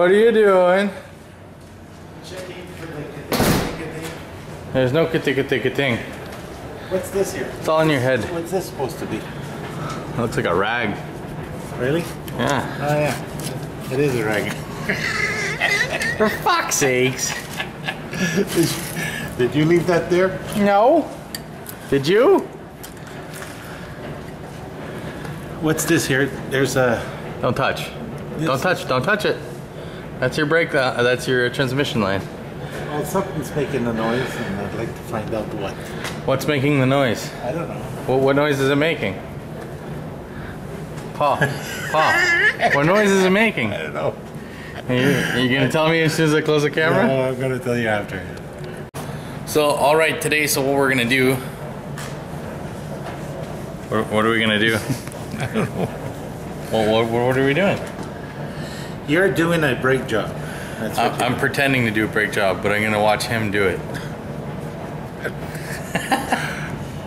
what are you doing? Checking for the ka-ting. There's no ka-ting. What's this here? It's all in your head. What's this supposed to be? It looks like a rag. Really? Yeah. Oh yeah. It is a rag. For fuck's sakes. Did you leave that there? No. Did you? What's this here? There's a... Don't touch. Don't touch it. That's your brake, that's your transmission line. Well, something's making a noise and I'd like to find out what. What's making the noise? I don't know. What noise is it making? Paul, what noise is it making? I don't know. Are you gonna tell me as soon as I close the camera? No, I'm gonna tell you after. So, alright, today, so what we're gonna do... What are we gonna do? I don't know. Well, what are we doing? You're doing a brake job. That's what I'm pretending to do a brake job, but I'm gonna watch him do it.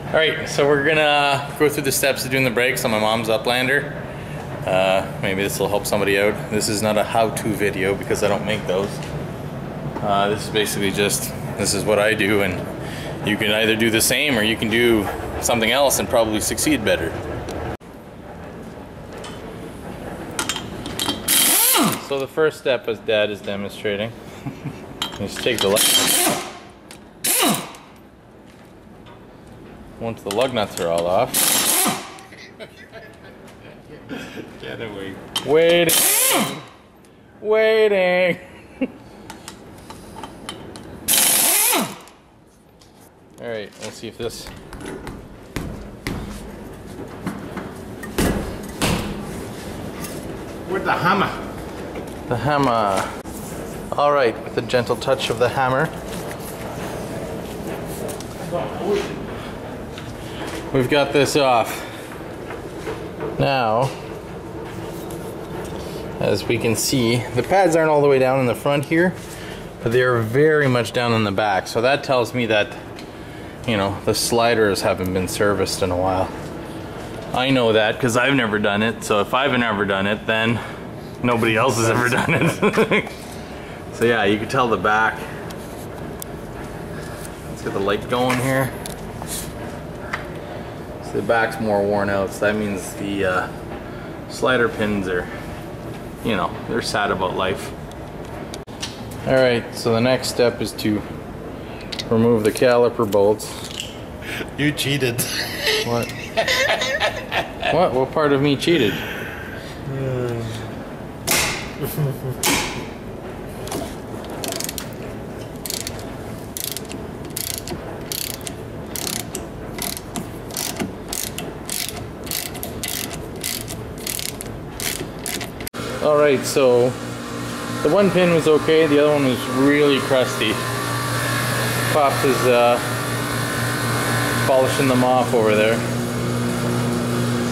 Alright, so we're gonna go through the steps of doing the brakes on my mom's Uplander. Maybe this will help somebody out. This is not a how-to video because I don't make those. This is basically just, this is what I do, and you can either do the same or you can do something else and probably succeed better. So the first step, as Dad is demonstrating, is take the once the lug nuts are all off. Get away. Waiting. All right, we'll see if this. Where's the hammer? The hammer. All right, with a gentle touch of the hammer. We've got this off. Now, as we can see, the pads aren't all the way down in the front here, but they're very much down in the back. So that tells me that, you know, the sliders haven't been serviced in a while. I know that because I've never done it. So if I've never done it, then nobody else has ever done it. So yeah, you can tell the back. Let's get the light going here. So the back's more worn out, so that means the slider pins are, you know, they're sad about life. Alright, so the next step is to remove the caliper bolts. You cheated. What? What part of me cheated? Alright, so the one pin was okay, the other one was really crusty. Pops is polishing them off over there.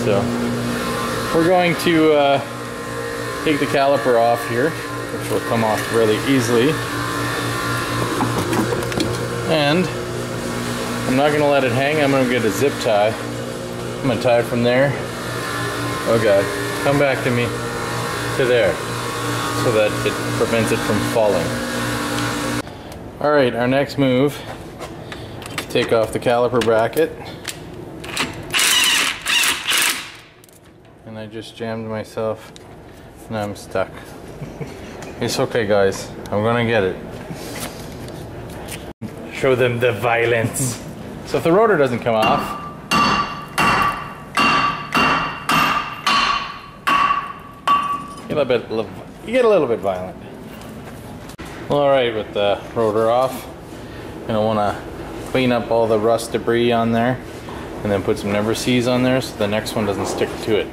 So we're going to take the caliper off here, which will come off really easily. And I'm not going to let it hang, I'm going to get a zip tie. I'm going to tie it from there. Oh god, come back to me. To there, so that it prevents it from falling. Alright, our next move, take off the caliper bracket. And I just jammed myself, and I'm stuck. It's okay guys, I'm gonna get it. Show them the violence. So if the rotor doesn't come off, you get a little bit violent. Alright, with the rotor off, you're gonna want to clean up all the rust debris on there and then put some never sees on there so the next one doesn't stick to it.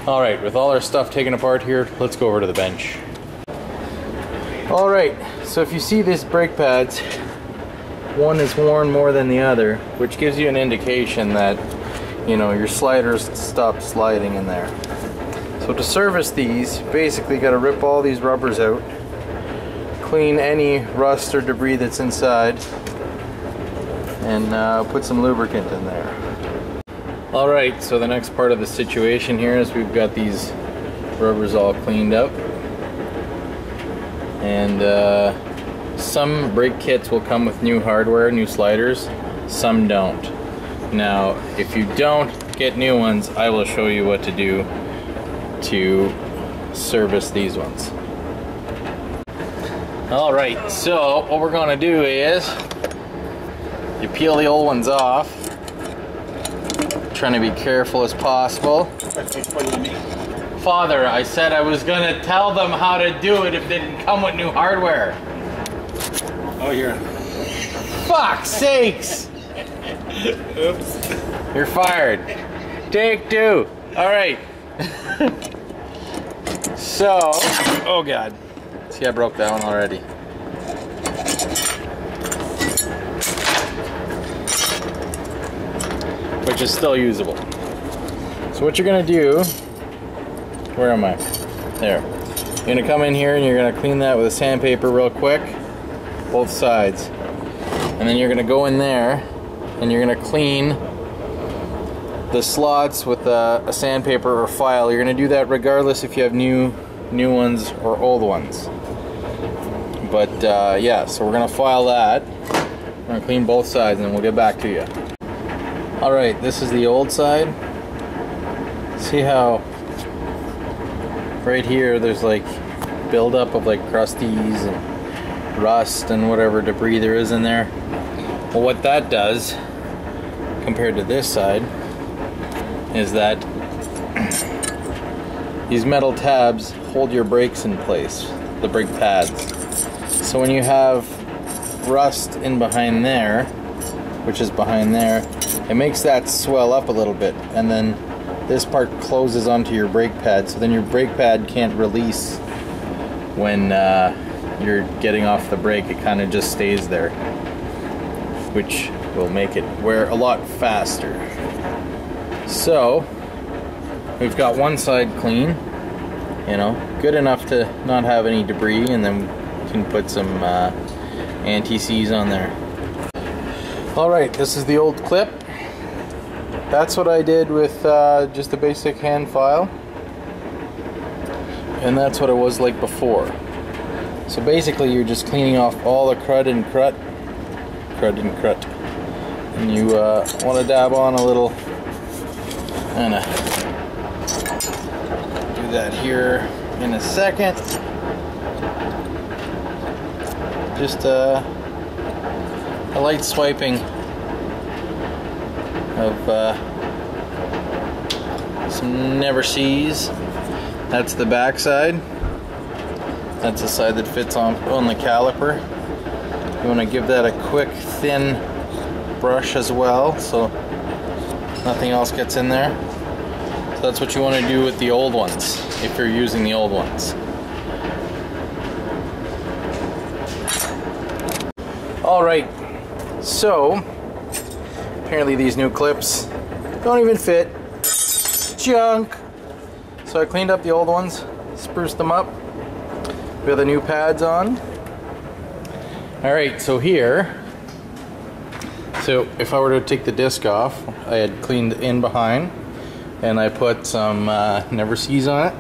Alright, with all our stuff taken apart here, let's go over to the bench. Alright, so if you see these brake pads, one is worn more than the other, which gives you an indication that, you know, your sliders stopped sliding in there. So to service these, basically got to rip all these rubbers out, clean any rust or debris that's inside, and put some lubricant in there. Alright, so the next part of the situation here is we've got these rubbers all cleaned up. And some brake kits will come with new hardware, new sliders. Some don't. Now, if you don't get new ones, I will show you what to do to service these ones. Alright, so what we're going to do is you peel the old ones off. Trying to be careful as possible. Father, I said I was going to tell them how to do it if they didn't come with new hardware. Oh, you're... Fuck sakes! Oops. You're fired. Take two. Alright. So, oh god. See, I broke that one already. Which is still usable. So what you're gonna do, where am I? There. You're gonna come in here and you're gonna clean that with a sandpaper real quick, both sides. And then you're gonna go in there and you're gonna clean the slots with a sandpaper or file. You're gonna do that regardless if you have new ones or old ones. But yeah, so we're gonna file that. We're gonna clean both sides and then we'll get back to you. Alright, this is the old side. See how right here there's like buildup of like crusties and rust and whatever debris there is in there. Well, what that does compared to this side is that these metal tabs hold your brakes in place, the brake pads. So when you have rust in behind there, which is behind there, it makes that swell up a little bit, and then this part closes onto your brake pad, so then your brake pad can't release when you're getting off the brake. It kind of just stays there, which will make it wear a lot faster. So we've got one side clean, you know, good enough to not have any debris, and then we can put some anti-seize on there. Alright, this is the old clip. That's what I did with just a basic hand file, and that's what it was like before. So basically you're just cleaning off all the crud and crut, and you want to dab on a little, and do that here in a second. Just a light swiping of some never sees. That's the back side. That's the side that fits on the caliper. You want to give that a quick thin brush as well, so nothing else gets in there. So that's what you want to do with the old ones, if you're using the old ones. Alright, so apparently these new clips don't even fit. Junk! So I cleaned up the old ones, spruced them up. We have the new pads on. Alright, so here, so if I were to take the disc off, I had cleaned in behind and I put some Never Sees on it.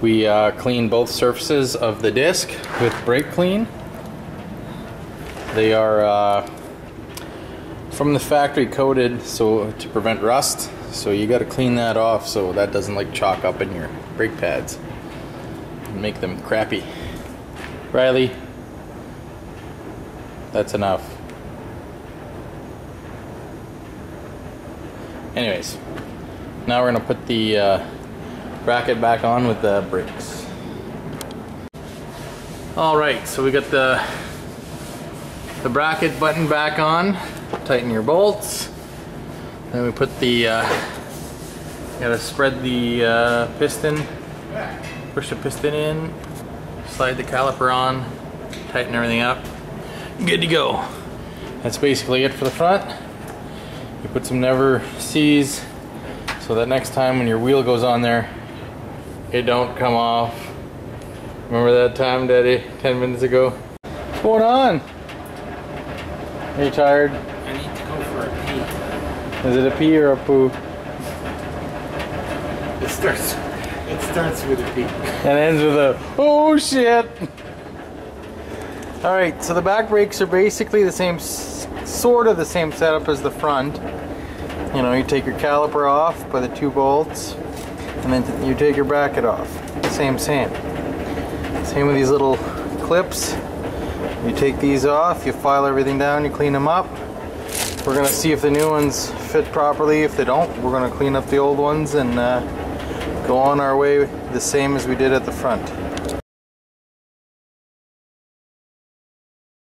We cleaned both surfaces of the disc with brake clean. They are from the factory coated so to prevent rust, so you got to clean that off so that doesn't like chalk up in your brake pads and make them crappy. Riley, that's enough. Anyways, now we're gonna put the bracket back on with the brakes. Alright, so we got the bracket button back on. Tighten your bolts. Then we put the gotta spread the piston, push the piston in, slide the caliper on, tighten everything up. Good to go. That's basically it for the front. You put some Never Sees so that next time when your wheel goes on there, it don't come off. Remember that time, Daddy, 10 minutes ago? What's going on? Are you tired? I need to go for a pee. Is it a pee or a poo? It starts with a pee. And ends with a, oh shit! Alright, so the back brakes are basically the same, sort of the same setup as the front. You know, you take your caliper off by the 2 bolts, and then you take your bracket off. Same. Same with these little clips. You take these off, you file everything down, you clean them up. We're going to see if the new ones fit properly. If they don't, we're going to clean up the old ones and go on our way the same as we did at the front.